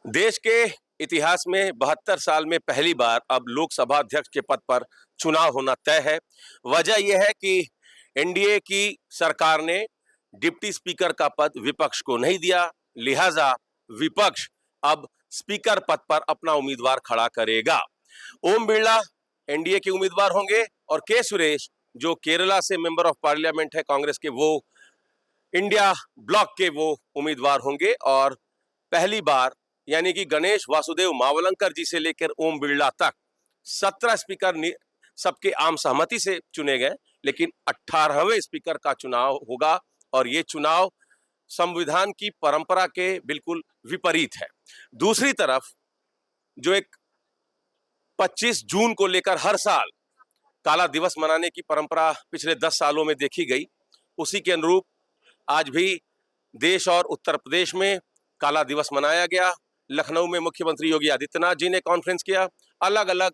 देश के इतिहास में 72 साल में पहली बार अब लोकसभा अध्यक्ष के पद पर चुनाव होना तय है। वजह यह है कि एनडीए की सरकार ने डिप्टी स्पीकर का पद विपक्ष को नहीं दिया, लिहाजा विपक्ष अब स्पीकर पद पर अपना उम्मीदवार खड़ा करेगा। ओम बिरला एनडीए के उम्मीदवार होंगे और के सुरेश जो केरला से मेंबर ऑफ पार्लियामेंट है कांग्रेस के, वो इंडिया ब्लॉक के वो उम्मीदवार होंगे। और पहली बार यानी कि गणेश वासुदेव मावलंकर जी से लेकर ओम बिरला तक 17 स्पीकर सबके आम सहमति से चुने गए, लेकिन 18वें स्पीकर का चुनाव होगा और ये चुनाव संविधान की परंपरा के बिल्कुल विपरीत है। दूसरी तरफ जो एक 25 जून को लेकर हर साल काला दिवस मनाने की परंपरा पिछले 10 सालों में देखी गई, उसी के अनुरूप आज भी देश और उत्तर प्रदेश में काला दिवस मनाया गया। लखनऊ में मुख्यमंत्री योगी आदित्यनाथ जी ने कॉन्फ्रेंस किया, अलग अलग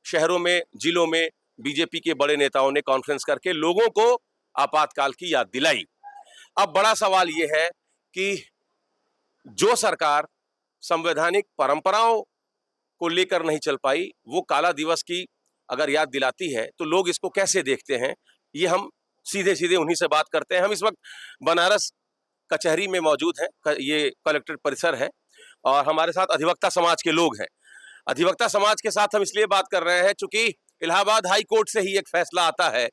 शहरों में, जिलों में बीजेपी के बड़े नेताओं ने कॉन्फ्रेंस करके लोगों को आपातकाल की याद दिलाई। अब बड़ा सवाल यह है कि जो सरकार संवैधानिक परंपराओं को लेकर नहीं चल पाई, वो काला दिवस की अगर याद दिलाती है तो लोग इसको कैसे देखते हैं, ये हम सीधे सीधे उन्हीं से बात करते हैं। हम इस वक्त बनारस कचहरी में मौजूद हैं, ये कलेक्ट्रेट परिसर है और हमारे साथ अधिवक्ता समाज के लोग हैं। अधिवक्ता समाज के साथ हम इसलिए बात कर रहे हैं चूंकि इलाहाबाद हाई कोर्ट से ही एक फैसला आता है,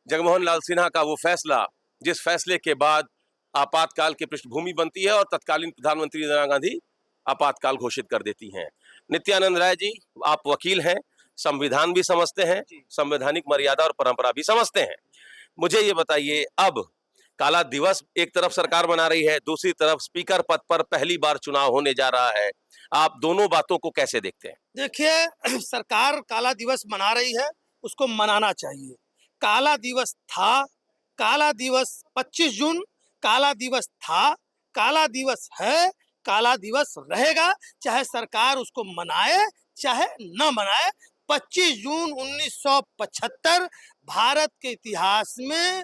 जगमोहन लाल सिन्हा का वो फैसला, जिस फैसले के बाद आपातकाल की पृष्ठभूमि बनती है और तत्कालीन प्रधानमंत्री इंदिरा गांधी आपातकाल घोषित कर देती हैं। नित्यानंद राय जी, आप वकील हैं, संविधान भी समझते हैं, संवैधानिक मर्यादा और परंपरा भी समझते हैं। मुझे ये बताइए, अब काला दिवस एक तरफ सरकार मना रही है, दूसरी तरफ स्पीकर पद पर पहली बार चुनाव होने जा रहा है, आप दोनों बातों को कैसे देखते हैं? देखिए, सरकार काला दिवस मना रही है, उसको मनाना चाहिए। काला दिवस था, काला दिवस 25 जून, काला दिवस था, काला दिवस है, काला दिवस रहेगा, चाहे सरकार उसको मनाए चाहे न मनाए। 25 जून 1975 भारत के इतिहास में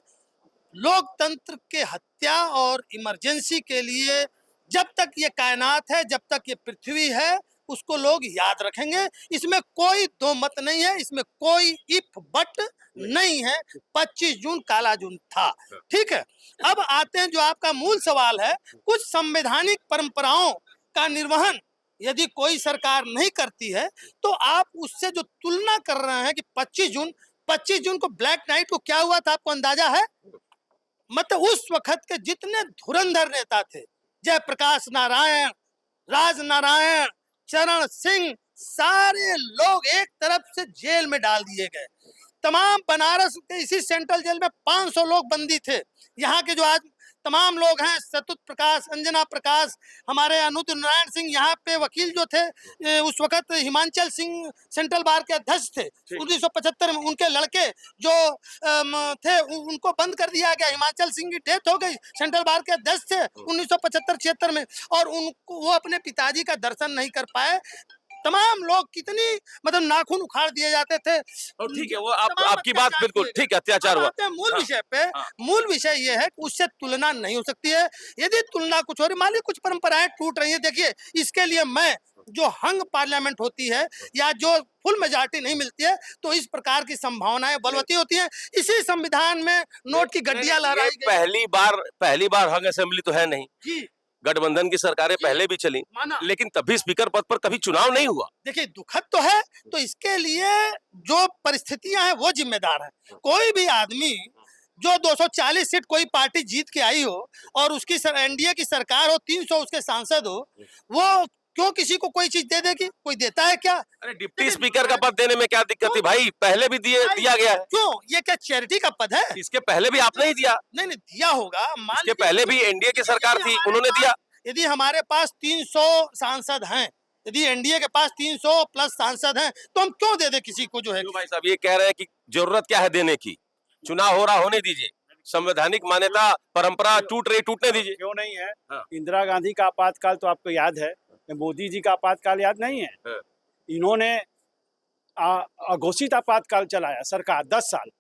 लोकतंत्र के हत्या और इमरजेंसी के लिए, जब तक ये कायनात है, जब तक ये पृथ्वी है, उसको लोग याद रखेंगे। इसमें कोई दो मत नहीं है, इसमें कोई इफ बट नहीं है। 25 जून काला जून था, ठीक है। अब आते हैं जो आपका मूल सवाल है, कुछ संवैधानिक परंपराओं का निर्वहन यदि कोई सरकार नहीं करती है तो आप उससे जो तुलना कर रहे हैं कि 25 जून को ब्लैक नाइट को क्या हुआ था, आपको अंदाजा है? मतलब उस वक्त के जितने धुरंधर नेता थे, जयप्रकाश नारायण, राज नारायण, चरण सिंह, सारे लोग एक तरफ से जेल में डाल दिए गए। तमाम बनारस के इसी सेंट्रल जेल में 500 लोग बंदी थे। यहाँ के जो आज तमाम लोग हैं, सतुत प्रकाश, अंजना प्रकाश, हमारे अनुद्र नारायण सिंह, यहाँ पे वकील जो थे उस वक्त हिमांचल सिंह सेंट्रल बार के अध्यक्ष थे 1975 में, उनके लड़के जो थे उनको बंद कर दिया गया। हिमांचल सिंह की डेथ हो गई, सेंट्रल बार के अध्यक्ष थे 1975-76 में, और उनको वो अपने पिताजी का दर्शन नहीं कर पाए। तमाम लोग कितनी मतलब नाखून उखाड़ दिए जाते थे। और ठीक है, वो आपकी बात बिल्कुल ठीक है, अत्याचार हुआ। मूल विषय पे, मूल विषय ये है कि उससे तुलना नहीं हो सकती है। यदि तुलना कुछ हो रही, मान ली कुछ परंपराएं टूट रही है, देखिए इसके लिए मैं जो हंग पार्लियामेंट होती है या जो फुल मेजॉरिटी नहीं मिलती है, तो इस प्रकार की संभावनाएं बलवती होती हैं। इसी संविधान में नोट की गड्डियां लहराई गई। पहली बार हंग असेंबली तो है नहीं जी, गठबंधन की सरकारें पहले भी चली, लेकिन तभी स्पीकर पद पर कभी चुनाव नहीं हुआ। देखिए दुखद तो है, तो इसके लिए जो परिस्थितियां हैं वो जिम्मेदार है। कोई भी आदमी जो 240 सीट कोई पार्टी जीत के आई हो और उसकी एनडीए की सरकार हो, 300 उसके सांसद हो, वो क्यों किसी को कोई चीज दे देगी? कोई देता है क्या? अरे डिप्टी स्पीकर का पद देने में क्या दिक्कत थी भाई? पहले भी दिया गया है। क्यों? ये क्या चैरिटी का पद है? इसके पहले भी आपने ही दिया। नहीं दिया होगा, इसके पहले भी एनडीए की सरकार थी, उन्होंने दिया। यदि हमारे पास 300 सांसद हैं, यदि एनडीए के पास 300 प्लस सांसद हैं, तो हम क्यों दे दे किसी को? जो है भाई साहब ये कह रहे हैं कि जरूरत क्या है देने की, चुनाव हो रहा होने दीजिए, संवैधानिक मान्यता परंपरा टूट रही टूटने दीजिए। क्यों नहीं है? इंदिरा गांधी का आपातकाल तो आपको याद है, मोदी जी का आपातकाल याद नहीं है? इन्होंने अघोषित आपातकाल चलाया सरकार 10 साल,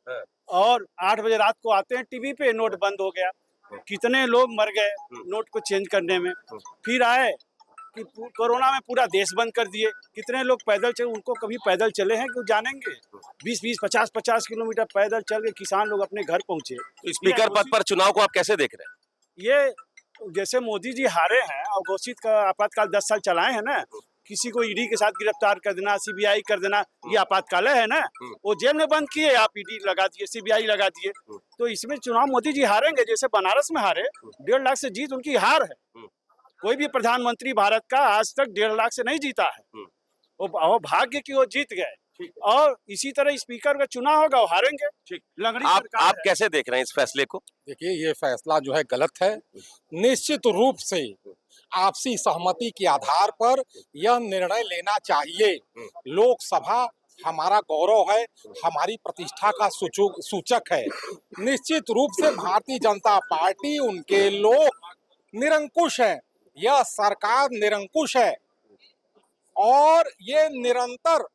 और 8 बजे रात को आते हैं टीवी पे, नोट बंद हो गया, कितने लोग मर गए नोट को चेंज करने में। फिर आए कि कोरोना में पूरा देश बंद कर दिए। कितने लोग पैदल चले, उनको कभी पैदल चले हैं कि वो जानेंगे? 20-20, 50-50 किलोमीटर पैदल चल के किसान लोग अपने घर पहुंचे। तो स्पीकर पद पर चुनाव को आप कैसे देख रहे हैं? ये जैसे मोदी जी हारे हैं और घोषित का आपातकाल 10 साल चलाए हैं ना, किसी को ईडी के साथ गिरफ्तार कर देना, सीबीआई कर देना, ये आपातकाल है ना। वो जेल में बंद किए, आप ईडी लगा दिए, सीबीआई लगा दिए। तो इसमें चुनाव मोदी जी हारेंगे। जैसे बनारस में हारे, 1.5 लाख से जीत उनकी हार है। कोई भी प्रधानमंत्री भारत का आज तक 1.5 लाख से नहीं जीता है। वो भाग्य की वो जीत गए। और इसी तरह स्पीकर का चुनाव होगा, वो हारेंगे। लंगड़ी सरकार आप है। कैसे देख रहे हैं इस फैसले को? देखिए, ये फैसला जो है गलत है। निश्चित रूप से आपसी सहमति के आधार पर यह निर्णय लेना चाहिए। लोकसभा हमारा गौरव है, हमारी प्रतिष्ठा का सूचक है। निश्चित रूप से भारतीय जनता पार्टी, उनके लोग निरंकुश है, यह सरकार निरंकुश है और ये निरंतर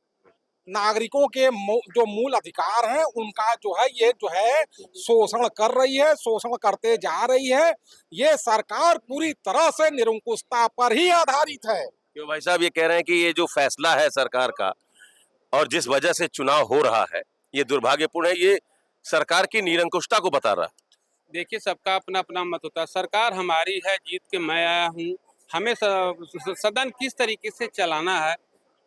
नागरिकों के जो मूल अधिकार हैं उनका जो है ये जो है शोषण कर रही है, शोषण करते जा रही है। ये सरकार पूरी तरह से निरंकुशता पर ही आधारित है। क्यों भाई साहब ये कह रहे हैं कि ये जो फैसला है सरकार का और जिस वजह से चुनाव हो रहा है ये दुर्भाग्यपूर्ण है, ये सरकार की निरंकुशता को बता रहा है? देखिए, सबका अपना अपना मत होता है। सरकार हमारी है, जीत के मैं आया हूँ। हमें सदन किस तरीके से चलाना है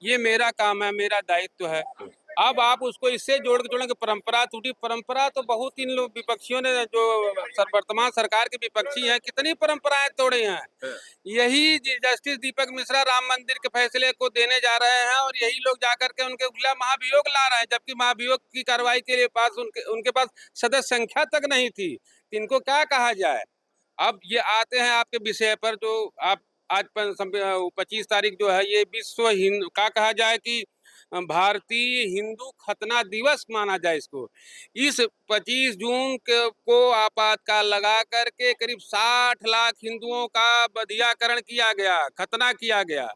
ये मेरा काम है, मेरा दायित्व है। अब आप उसको इससे जोड़ेंगे परंपरा टूटी। परंपरा तो बहुत इन लोग विपक्षियों ने, जो वर्तमान सरकार के विपक्षी हैं, कितनी परंपराएं तोड़े हैं। यही जस्टिस दीपक मिश्रा राम मंदिर के फैसले को देने जा रहे हैं और यही लोग जाकर के उनके खिलाफ महाभियोग ला रहे हैं, जबकि महाभियोग की कार्रवाई के लिए उनके पास सदस्य संख्या तक नहीं थी। इनको क्या कहा जाए? अब ये आते हैं आपके विषय पर, जो आप आज 25 तारीख जो है ये विश्व हिंदू का कहा जाए कि भारतीय हिंदू खतना दिवस माना जाए इसको। इस 25 जून को आपातकाल लगा करके करीब 60 लाख हिंदुओं का बधियाकरण किया गया, खतना किया गया।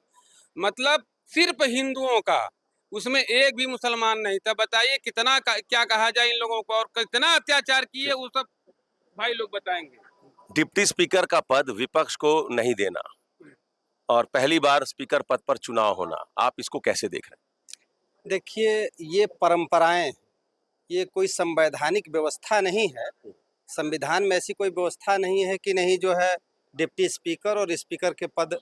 मतलब सिर्फ हिंदुओं का, उसमें एक भी मुसलमान नहीं था। बताइए कितना क्या कहा जाए इन लोगों को, और कितना अत्याचार किए वो सब भाई लोग बताएंगे। डिप्टी स्पीकर का पद विपक्ष को नहीं देना और पहली बार स्पीकर पद पर चुनाव होना, आप इसको कैसे देख रहे हैं? देखिए, ये परंपराएं, ये कोई संवैधानिक व्यवस्था नहीं है। संविधान में ऐसी कोई व्यवस्था नहीं है कि नहीं जो है डिप्टी स्पीकर और स्पीकर के पद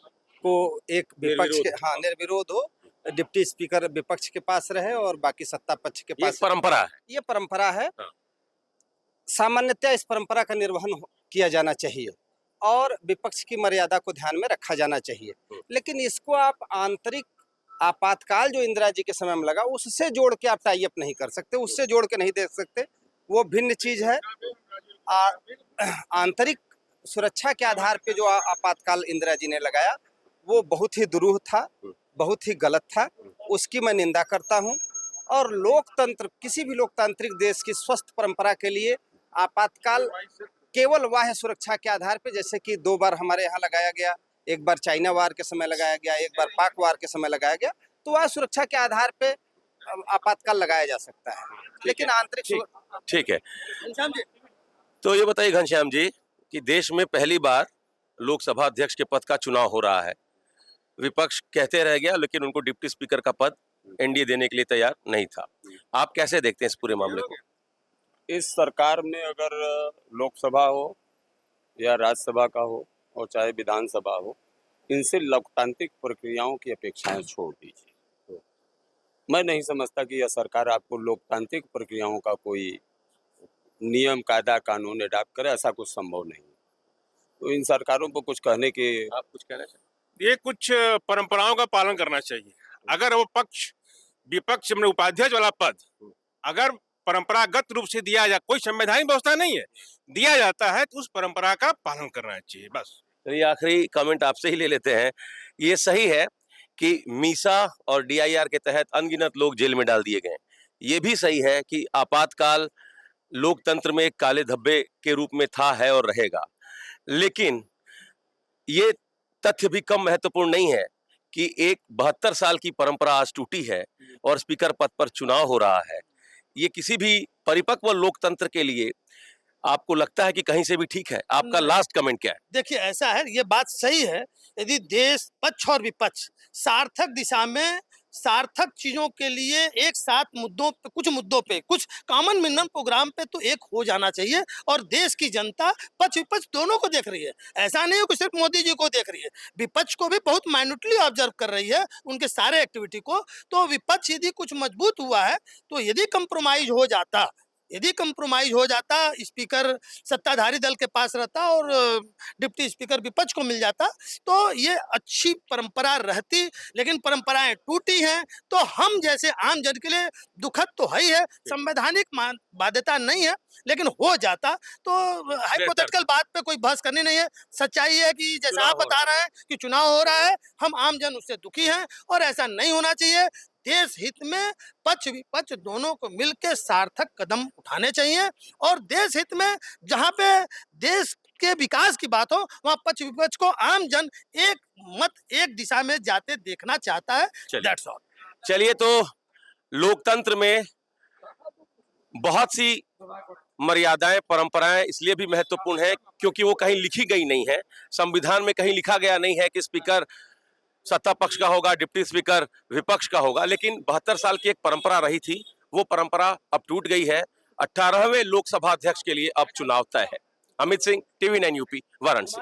को एक विपक्ष के निर्विरोध हो, डिप्टी स्पीकर विपक्ष के पास रहे और बाकी सत्ता पक्ष के ये पास। परंपरा है। ये परंपरा है। हाँ। सामान्यतः इस परंपरा का निर्वहन किया जाना चाहिए और विपक्ष की मर्यादा को ध्यान में रखा जाना चाहिए। लेकिन इसको आप आंतरिक आपातकाल जो इंदिरा जी के समय में लगा उससे जोड़ के आप टाई अप नहीं कर सकते, उससे जोड़ के नहीं देख सकते। वो भिन्न चीज है। आंतरिक सुरक्षा के आधार पे जो आपातकाल इंदिरा जी ने लगाया वो बहुत ही दुरूह था, बहुत ही गलत था। उसकी मैं निंदा करता हूँ। और लोकतंत्र, किसी भी लोकतांत्रिक देश की स्वस्थ परंपरा के लिए आपातकाल केवल बाह्य सुरक्षा के आधार पे, जैसे कि 2 बार हमारे यहाँ लगाया गया, एक बार चाइना वार के समय लगाया गया, एक बार पाक वार के समय लगाया गया, तो वह सुरक्षा के आधार पे आपातकाल लगाया जा सकता है। लेकिन आंतरिक ठीक है। तो ये बताइए घनश्याम जी कि देश में पहली बार लोकसभा अध्यक्ष के पद का चुनाव हो रहा है। विपक्ष कहते रह गया लेकिन उनको डिप्टी स्पीकर का पद एनडीए देने के लिए तैयार नहीं था। आप कैसे देखते हैं इस पूरे मामले को? इस सरकार ने अगर लोकसभा हो या राज्यसभा का हो और चाहे विधानसभा हो, इनसे लोकतांत्रिक प्रक्रियाओं की अपेक्षाएं छोड़ दीजिए। मैं नहीं समझता कि यह सरकार आपको लोकतांत्रिक प्रक्रियाओं का कोई नियम, कायदा, कानून अडॉप्ट करे, ऐसा कुछ संभव नहीं। तो इन सरकारों को कुछ कहने के, आप कुछ कहना चाहिए? ये कुछ परंपराओं का पालन करना चाहिए। अगर वो विपक्ष में उपाध्यक्ष वाला पद अगर परंपरागत रूप से दिया जाए, कोई संवैधानिक व्यवस्था नहीं है, दिया जाता है तो उस परंपरा का पालन करना चाहिए, बस। तो ये आखिरी कमेंट आपसे ही ले लेते हैं। ये सही है कि मीसा और डीआईआर के तहत अनगिनत लोग जेल में डाल दिए गए। ये भी सही है कि आपातकाल लोकतंत्र में एक काले धब्बे के रूप में था, है और रहेगा। लेकिन ये तथ्य भी कम महत्वपूर्ण नहीं है कि एक 72 साल की परंपरा आज टूटी है और स्पीकर पद पर चुनाव हो रहा है। ये किसी भी परिपक्व लोकतंत्र के लिए आपको लगता है कि कहीं से भी ठीक है? आपका लास्ट कमेंट क्या है? देखिए ऐसा है, ये बात सही है, यदि देश पक्ष और विपक्ष सार्थक दिशा में सार्थक चीजों के लिए एक साथ मुद्दों पे कुछ कॉमन मिनिमम प्रोग्राम पे तो एक हो जाना चाहिए। और देश की जनता पक्ष विपक्ष दोनों को देख रही है, ऐसा नहीं है कि सिर्फ मोदी जी को देख रही है, विपक्ष को भी बहुत माइन्यूटली ऑब्जर्व कर रही है उनके सारे एक्टिविटी को। तो विपक्ष यदि कुछ मजबूत हुआ है तो यदि कंप्रोमाइज हो जाता, स्पीकर सत्ताधारी दल के पास रहता और डिप्टी स्पीकर विपक्ष को मिल जाता, तो ये अच्छी परंपरा रहती। लेकिन परंपराएं टूटी हैं तो हम जैसे आम जन के लिए दुखद तो है ही है, संवैधानिक बाध्यता नहीं है, लेकिन हो जाता तो हाइपोथेटिकल बात पे कोई बहस करनी नहीं है। सच्चाई है कि जैसा आप बता रहे हैं कि चुनाव हो रहा है, हम आम जन उससे दुखी हैं और ऐसा नहीं होना चाहिए। देश हित में पक्ष विपक्ष दोनों को मिलकर सार्थक कदम उठाने चाहिए और देश हित में जहां पे देश के विकास की बात हो वहां पक्ष विपक्ष को आम जन एक दिशा में जाते देखना चाहता है। That's all. चलिए, तो लोकतंत्र में बहुत सी मर्यादाएं, परंपराएं इसलिए भी महत्वपूर्ण है क्योंकि वो कहीं लिखी गई नहीं है। संविधान में कहीं लिखा गया नहीं है कि स्पीकर सत्ता पक्ष का होगा, डिप्टी स्पीकर विपक्ष का होगा। लेकिन 72 साल की एक परंपरा रही थी, वो परंपरा अब टूट गई है। 18वें लोकसभा अध्यक्ष के लिए अब चुनाव तय है। Amit Singh, TV9 UP, Varanasi.